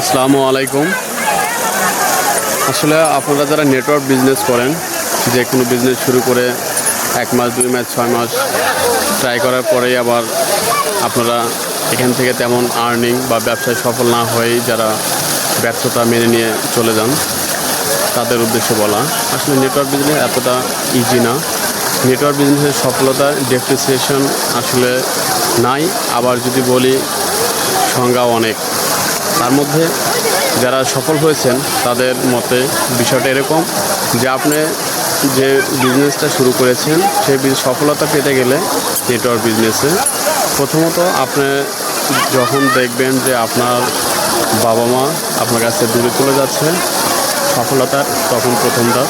আসসালামু আলাইকুম। আসলে আপনারা যারা নেটওয়ার্ক বিজনেস করেন, যে কোনো বিজনেস শুরু করে 1 মাস 2 মাস 6 মাস ট্রাই করার পরেই আবার আপনারা এখান থেকে তেমন আর্নিং বা ব্যবসায় সফল না হয়েই যারা ব্যর্থতা মেনে নিয়ে চলে যান, তাদের উদ্দেশ্যে বলা। আসলে নেটওয়ার্ক বিজনেস এতটা ইজি না। নেটওয়ার্ক বিজনেসের সফলতার ডেফিনিশন আসলে নাই, আবার যদি বলি সংজ্ঞাও অনেক। তার মধ্যে যারা সফল হয়েছেন তাদের মতে বিষয়টা এরকম যে আপনি যে বিজনেসটা শুরু করেছেন সেই সফলতা পেতে গেলে নেটওয়ার্ক বিজনেসে প্রথমত আপনি যখন দেখবেন যে আপনার বাবা মা আপনার কাছে দূরে চলে যাচ্ছে, সফলতার তখন প্রথম ধাপ।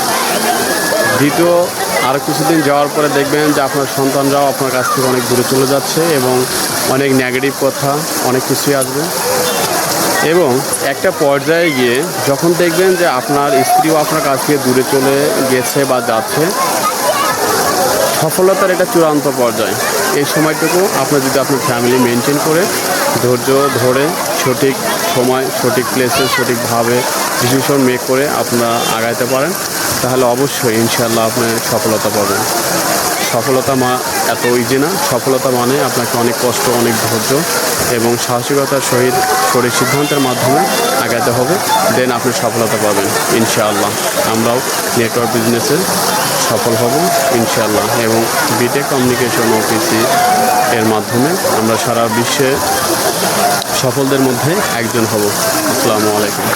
দ্বিতীয়, আর কিছুদিন যাওয়ার পরে দেখবেন যে আপনার সন্তানরাও আপনার কাছ থেকে অনেক দূরে চলে যাচ্ছে এবং অনেক নেগেটিভ কথা অনেক কিছুই আসবে। এবং একটা পর্যায়ে গিয়ে যখন দেখবেন যে আপনার স্ত্রীও আপনার কাছ থেকে দূরে চলে গেছে বা যাচ্ছে, সফলতার এটা চূড়ান্ত পর্যায়ে। এই সময়টুকু আপনি যদি আপনার ফ্যামিলি মেনটেন করে ধৈর্য ধরে সঠিক সময় সঠিক প্লেসে সঠিকভাবে ডিসিশন মেক করে আপনারা আগাইতে পারেন, তাহলে অবশ্যই ইনশাআল্লাহ আপনি সফলতা পাবেন। সফলতা এত ইজি না। সফলতা মানে আপনাকে অনেক কষ্ট, অনেক ধৈর্য এবং সাহসিকতার সহিত সঠিক সিদ্ধান্তের মাধ্যমে আগাতে হবে, দেন আপনি সফলতা পাবেন ইনশাআল্লাহ। আমরাও নেটওয়ার্ক বিজনেসে সফল হব ইনশাআল্লাহ এবং বিটেক কমিউনিকেশন অফিসি এর মাধ্যমে আমরা সারা বিশ্বে সফলদের মধ্যে একজন হব। আসসালামু আলাইকুম।